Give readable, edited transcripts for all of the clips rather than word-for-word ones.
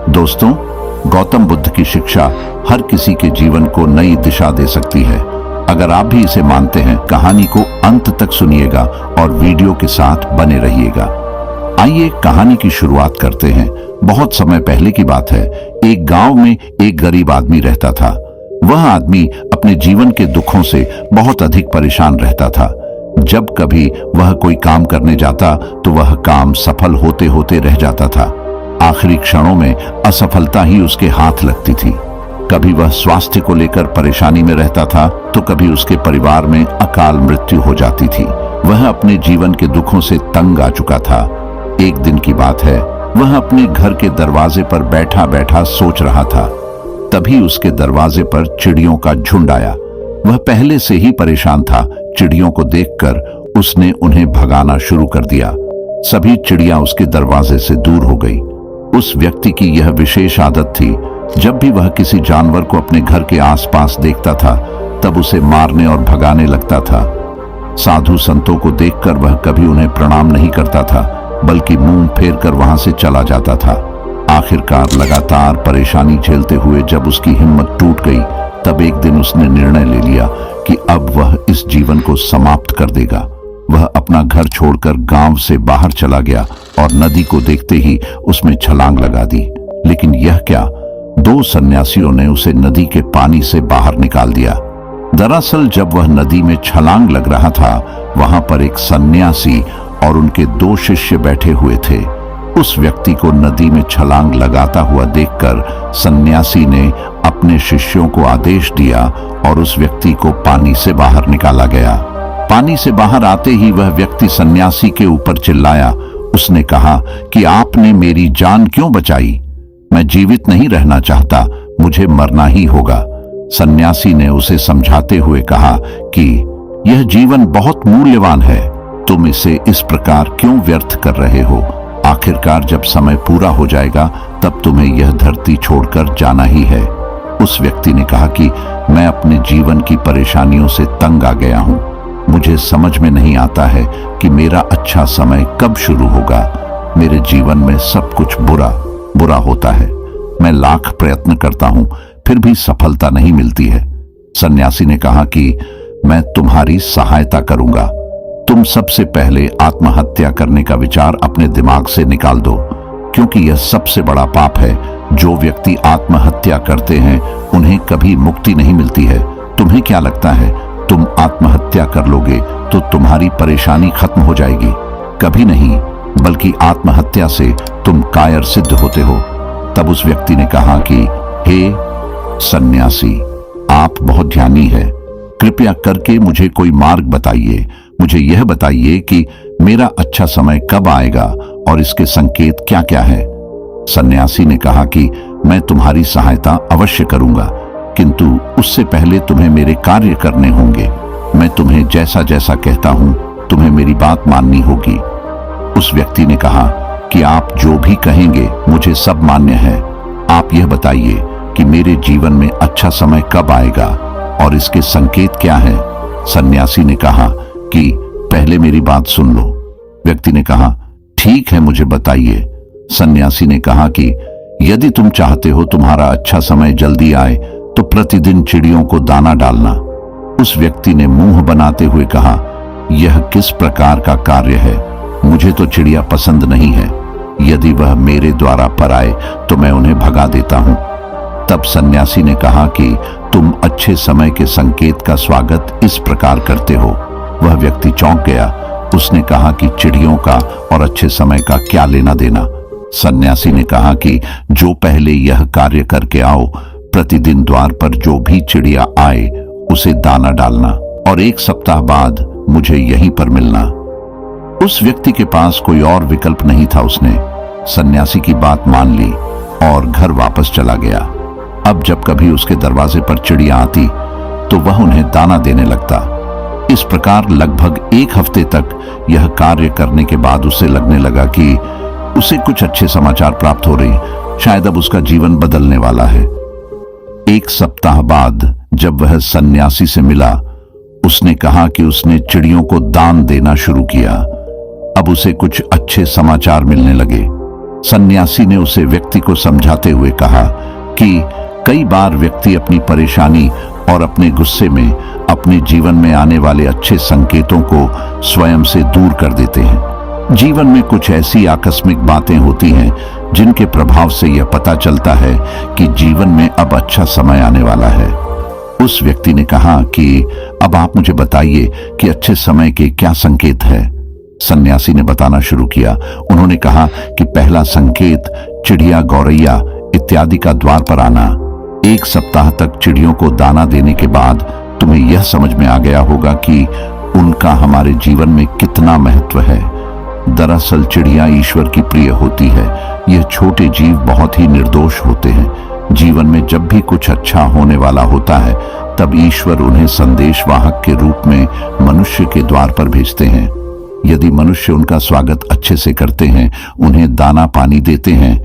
दोस्तों, गौतम बुद्ध की शिक्षा हर किसी के जीवन को नई दिशा दे सकती है। अगर आप भी इसे मानते हैं, कहानी को अंत तक सुनिएगा और वीडियो के साथ बने रहिएगा। आइए कहानी की शुरुआत करते हैं। बहुत समय पहले की बात है। एक गांव में एक गरीब आदमी रहता था। वह आदमी अपने जीवन के दुखों से बहुत अधिक परेशान रहता था। जब कभी वह कोई काम करने जाता तो वह काम सफल होते होते रह जाता था। आखिरी क्षणों में असफलता ही उसके हाथ लगती थी। कभी वह स्वास्थ्य को लेकर परेशानी में रहता था तो कभी उसके परिवार में अकाल मृत्यु हो जाती थी। वह अपने जीवन के दुखों से तंग आ चुका था। एक दिन की बात है, वह अपने घर के दरवाजे पर बैठा बैठा सोच रहा था। तभी उसके दरवाजे पर चिड़ियों का झुंड आया। वह पहले से ही परेशान था। चिड़ियों को देखकर उसने उन्हें भगाना शुरू कर दिया। सभी चिड़ियां उसके दरवाजे से दूर हो गई। उस व्यक्ति की यह विशेष आदत थी, जब भी वह किसी जानवर को अपने घर के आसपास देखता था तब उसे मारने और भगाने लगता था। साधु संतों को देखकर वह कभी उन्हें प्रणाम नहीं करता था, बल्कि मुंह फेर कर वहां से चला जाता था। आखिरकार लगातार परेशानी झेलते हुए जब उसकी हिम्मत टूट गई, तब एक दिन उसने निर्णय ले लिया कि अब वह इस जीवन को समाप्त कर देगा। वह अपना घर छोड़कर गांव से बाहर चला गया और नदी को देखते ही उसमें छलांग लगा दी। लेकिन यह क्या, दो सन्यासियों ने उसे नदी के पानी से बाहर निकाल दिया। दरअसल जब वह नदी में छलांग लग रहा था, वहां पर एक सन्यासी और उनके दो शिष्य बैठे हुए थे। उस व्यक्ति को नदी में छलांग लगाता हुआ देखकर सन्यासी ने अपने शिष्यों को आदेश दिया और उस व्यक्ति को पानी से बाहर निकाला गया। पानी से बाहर आते ही वह व्यक्ति सन्यासी के ऊपर चिल्लाया। उसने कहा कि आपने मेरी जान क्यों बचाई? मैं जीवित नहीं रहना चाहता, मुझे मरना ही होगा। सन्यासी ने उसे समझाते हुए कहा कि यह जीवन बहुत मूल्यवान है, तुम इसे इस प्रकार क्यों व्यर्थ कर रहे हो? आखिरकार जब समय पूरा हो जाएगा तब तुम्हें यह धरती छोड़कर जाना ही है। उस व्यक्ति ने कहा कि मैं अपने जीवन की परेशानियों से तंग आ गया हूं। मुझे समझ में नहीं आता है कि मेरा अच्छा समय कब शुरू होगा। मेरे जीवन में सब कुछ बुरा बुरा होता है। मैं लाख प्रयत्न करता हूं, फिर भी सफलता नहीं मिलती है। सन्यासी ने कहा कि मैं तुम्हारी सहायता करूंगा। तुम सबसे पहले आत्महत्या करने का विचार अपने दिमाग से निकाल दो, क्योंकि यह सबसे बड़ा पाप है। जो व्यक्ति आत्महत्या करते हैं उन्हें कभी मुक्ति नहीं मिलती है। तुम्हें क्या लगता है, तुम आत्महत्या कर लोगे तो तुम्हारी परेशानी खत्म हो जाएगी? कभी नहीं, बल्कि आत्महत्या से तुम कायर सिद्ध होते हो। तब उस व्यक्ति ने कहा कि हे सन्यासी, आप बहुत ज्ञानी है, कृपया करके मुझे कोई मार्ग बताइए। मुझे यह बताइए कि मेरा अच्छा समय कब आएगा और इसके संकेत क्या क्या है। सन्यासी ने कहा कि मैं तुम्हारी सहायता अवश्य करूंगा, किंतु उससे पहले तुम्हें मेरे कार्य करने होंगे। मैं तुम्हें जैसा जैसा कहता हूं, तुम्हें मेरी बात माननी होगी। उस व्यक्ति ने कहा कि आप जो भी कहेंगे मुझे सब मान्य है। आप यह बताइए कि मेरे जीवन में अच्छा समय कब आएगा और इसके संकेत क्या है। सन्यासी ने कहा कि पहले मेरी बात सुन लो। व्यक्ति ने कहा ठीक है, मुझे बताइए। सन्यासी ने कहा कि यदि तुम चाहते हो तुम्हारा अच्छा समय जल्दी आए तो प्रतिदिन चिड़ियों को दाना डालना। उस व्यक्ति ने मुंह बनाते हुए कहा, यह किस प्रकार का कार्य है? मुझे तो चिड़िया पसंद नहीं है। यदि वह मेरे द्वारा पर आए तो मैं उन्हें भगा देता हूं। तब सन्यासी ने कहा कि तुम अच्छे समय के संकेत का स्वागत इस प्रकार करते हो। वह व्यक्ति चौंक गया। उसने कहा कि चिड़ियों का और अच्छे समय का क्या लेना देना। सन्यासी ने कहा कि जो पहले यह कार्य करके आओ, प्रतिदिन द्वार पर जो भी चिड़िया आए उसे दाना डालना और 1 सप्ताह बाद मुझे यहीं पर मिलना। उस व्यक्ति के पास कोई और विकल्प नहीं था। उसने सन्यासी की बात मान ली और घर वापस चला गया। अब जब कभी उसके दरवाजे पर चिड़िया आती तो वह उन्हें दाना देने लगता। इस प्रकार लगभग 1 हफ्ते तक यह कार्य करने के बाद उसे लगने लगा कि उसे कुछ अच्छे समाचार प्राप्त हो रहे, शायद अब उसका जीवन बदलने वाला है। 1 सप्ताह बाद जब वह सन्यासी से मिला, उसने कहा कि उसने चिड़ियों को दान देना शुरू किया। अब उसे कुछ अच्छे समाचार मिलने लगे। सन्यासी ने उसे व्यक्ति को समझाते हुए कहा कि कई बार व्यक्ति अपनी परेशानी और अपने गुस्से में अपने जीवन में आने वाले अच्छे संकेतों को स्वयं से दूर कर देते हैं। जीवन में कुछ ऐसी आकस्मिक बातें होती हैं जिनके प्रभाव से यह पता चलता है कि जीवन में अब अच्छा समय आने वाला है। उस व्यक्ति ने कहा कि अब आप मुझे बताइए कि अच्छे समय के क्या संकेत है। सन्यासी ने बताना शुरू किया। उन्होंने कहा कि पहला संकेत चिड़िया, गौरैया इत्यादि का द्वार पर आना। 1 सप्ताह तक चिड़ियों को दाना देने के बाद तुम्हें यह समझ में आ गया होगा कि उनका हमारे जीवन में कितना महत्व है। दरअसल चिड़िया ईश्वर की प्रिय होती है। यह छोटे जीव बहुत ही निर्दोष होते हैं। जीवन में जब भी कुछ अच्छा होने वाला होता है तब ईश्वर उन्हें संदेशवाहक के रूप में मनुष्य के द्वार पर भेजते हैं। यदि मनुष्य उनका स्वागत अच्छे से करते हैं, उन्हें दाना पानी देते हैं,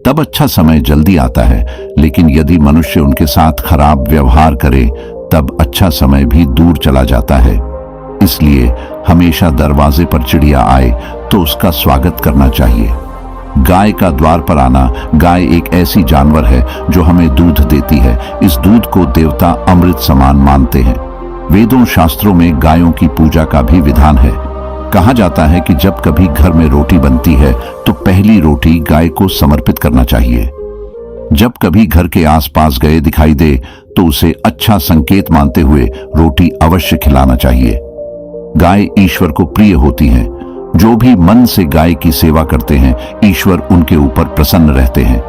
तब अच्छा समय जल्दी आता है। लेकिन यदि मनुष्य उनके साथ खराब व्यवहार करे तब अच्छा समय भी दूर चला जाता है। इसलिए हमेशा दरवाजे पर चिड़िया आए तो उसका स्वागत करना चाहिए। गाय का द्वार पर आना। गाय एक ऐसी जानवर है जो हमें दूध देती है। इस दूध को देवता अमृत समान मानते हैं। वेदों शास्त्रों में गायों की पूजा का भी विधान है। कहा जाता है कि जब कभी घर में रोटी बनती है तो पहली रोटी गाय को समर्पित करना चाहिए। जब कभी घर के आसपास गए दिखाई दे तो उसे अच्छा संकेत मानते हुए रोटी अवश्य खिलाना चाहिए। गाय ईश्वर को प्रिय होती है। जो भी मन से गाय की सेवा करते हैं, ईश्वर उनके ऊपर प्रसन्न रहते हैं।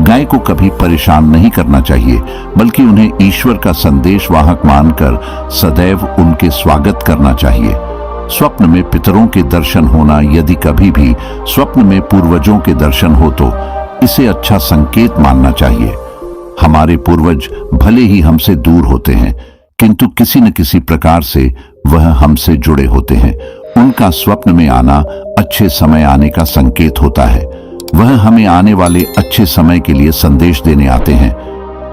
गाय को कभी परेशान नहीं करना चाहिए, बल्कि उन्हें ईश्वर का संदेशवाहक मानकर सदैव उनके स्वागत करना चाहिए। स्वप्न में पितरों के दर्शन होना। यदि कभी भी स्वप्न में पूर्वजों के दर्शन हो तो इसे अच्छा संकेत मानना चाहिए। हमारे पूर्वज भले ही हमसे दूर होते हैं, किंतु किसी न किसी प्रकार से वह हमसे जुड़े होते हैं। उनका स्वप्न में आना अच्छे समय आने का संकेत होता है। वह हमें आने वाले अच्छे समय के लिए संदेश देने आते हैं।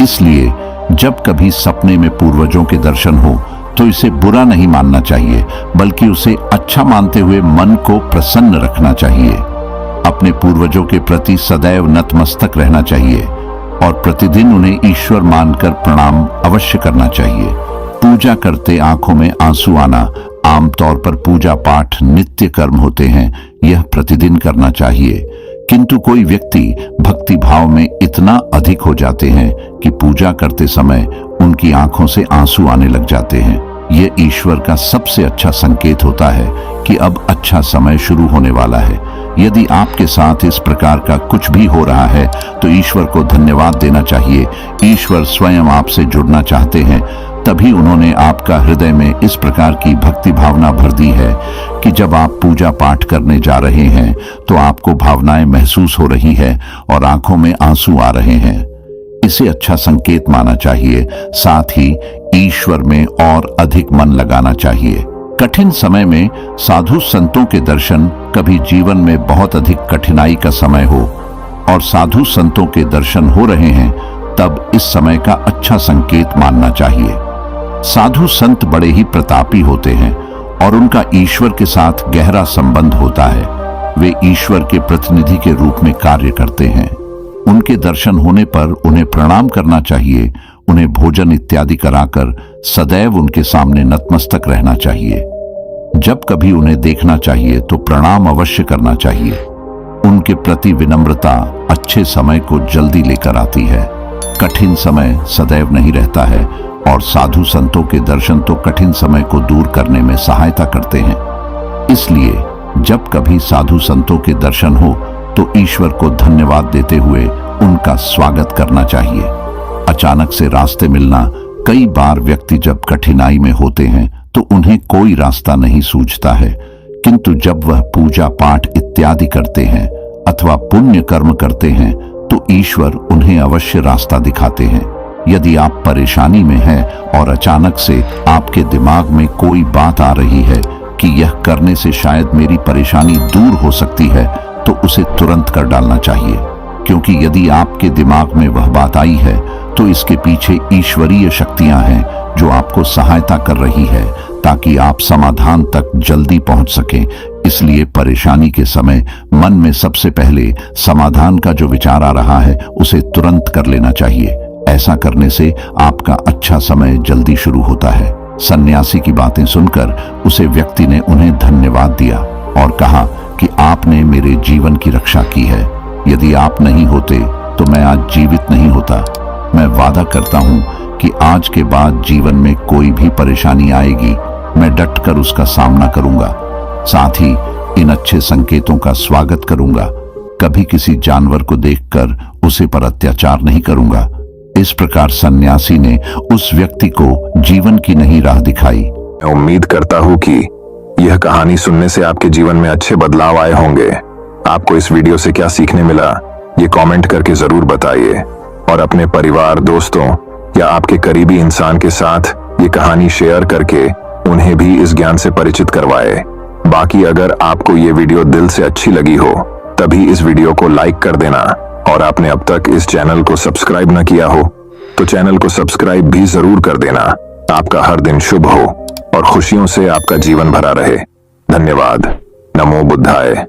इसलिए जब कभी सपने में पूर्वजों के दर्शन हो तो इसे बुरा नहीं मानना चाहिए, बल्कि उसे अच्छा मानते हुए मन को प्रसन्न रखना चाहिए। अपने पूर्वजों के प्रति सदैव नतमस्तक रहना चाहिए और प्रतिदिन उन्हें ईश्वर मानकर प्रणाम अवश्य करना चाहिए। पूजा करते आंखों में आंसू आना। आमतौर पर पूजा पाठ नित्य कर्म होते हैं, यह प्रतिदिन करना चाहिए। किंतु कोई व्यक्ति भक्ति भाव में इतना अधिक हो जाते हैं कि पूजा करते समय उनकी आंखों से आंसू आने लग जाते हैं। यह ईश्वर का सबसे अच्छा संकेत होता है कि अब अच्छा समय शुरू होने वाला है। यदि आपके साथ इस प्रकार का कुछ भी हो रहा है तो ईश्वर को धन्यवाद देना चाहिए। ईश्वर स्वयं आपसे जुड़ना चाहते हैं, तभी उन्होंने आपका हृदय में इस प्रकार की भक्ति भावना भर दी है कि जब आप पूजा पाठ करने जा रहे हैं तो आपको भावनाएं महसूस हो रही है और आंखों में आंसू आ रहे हैं। इसे अच्छा संकेत माना चाहिए। साथ ही ईश्वर में और अधिक मन लगाना चाहिए। कठिन समय में साधु संतों के दर्शन। कभी जीवन में बहुत अधिक कठिनाई का समय हो और साधु संतों के दर्शन हो रहे हैं, तब इस समय का अच्छा संकेत मानना चाहिए। साधु संत बड़े ही प्रतापी होते हैं और उनका ईश्वर के साथ गहरा संबंध होता है। वे ईश्वर के प्रतिनिधि के रूप में कार्य करते हैं। उनके दर्शन होने पर उन्हें प्रणाम करना चाहिए। उन्हें भोजन इत्यादि कराकर सदैव उनके सामने नतमस्तक रहना चाहिए। जब कभी उन्हें देखना चाहिए तो प्रणाम अवश्य करना चाहिए। उनके प्रति विनम्रता अच्छे समय को जल्दी लेकर आती है। कठिन समय सदैव नहीं रहता है और साधु संतों के दर्शन तो कठिन समय को दूर करने में सहायता करते हैं। इसलिए जब कभी साधु संतों के दर्शन हो तो ईश्वर को धन्यवाद देते हुए उनका स्वागत करना चाहिए। अचानक से रास्ते मिलना। कई बार व्यक्ति जब कठिनाई में होते हैं तो उन्हें कोई रास्ता नहीं सूझता है, किंतु जब वह पूजा पाठ इत्यादि करते हैं अथवा पुण्य कर्म करते हैं तो ईश्वर उन्हें अवश्य रास्ता दिखाते हैं। यदि आप परेशानी में हैं और अचानक से आपके दिमाग में कोई बात आ रही है कि यह करने से शायद मेरी परेशानी दूर हो सकती है, तो उसे तुरंत कर डालना चाहिए, क्योंकि यदि आपके दिमाग में वह बात आई है तो इसके पीछे ईश्वरीय शक्तियां हैं जो आपको सहायता कर रही है ताकि आप समाधान तक जल्दी पहुंच सकें। इसलिए परेशानी के समय मन में सबसे पहले समाधान का जो विचार आ रहा है उसे तुरंत कर लेना चाहिए। ऐसा करने से आपका अच्छा समय जल्दी शुरू होता है। सन्यासी की बातें सुनकर उसे व्यक्ति ने उन्हें धन्यवाद दिया और कहा कि आपने मेरे जीवन की रक्षा की है। यदि आप नहीं होते तो मैं आज जीवित नहीं होता। मैं वादा करता हूं कि आज के बाद जीवन में कोई भी परेशानी आएगी, मैं डटकर उसका सामना करूंगा। साथ ही इन अच्छे संकेतों का स्वागत करूंगा। कभी किसी जानवर को देखकर उसे पर अत्याचार नहीं करूंगा। इस प्रकार सन्यासी ने उस व्यक्ति को जीवन की नई राह दिखाई। मैं उम्मीद करता हूं कि यह कहानी सुनने से आपके जीवन में अच्छे बदलाव आए होंगे। आपको इस वीडियो से क्या सीखने मिला, ये कमेंट करके जरूर बताइए और अपने परिवार, दोस्तों या आपके करीबी इंसान के साथ ये कहानी शेयर करके उन्हें भी इस ज्ञान से परिचित करवाए। बाकी अगर आपको ये वीडियो दिल से अच्छी लगी हो तभी इस वीडियो को लाइक कर देना और आपने अब तक इस चैनल को सब्सक्राइब न किया हो तो चैनल को सब्सक्राइब भी जरूर कर देना। आपका हर दिन शुभ हो और खुशियों से आपका जीवन भरा रहे। धन्यवाद। नमो बुद्धाय।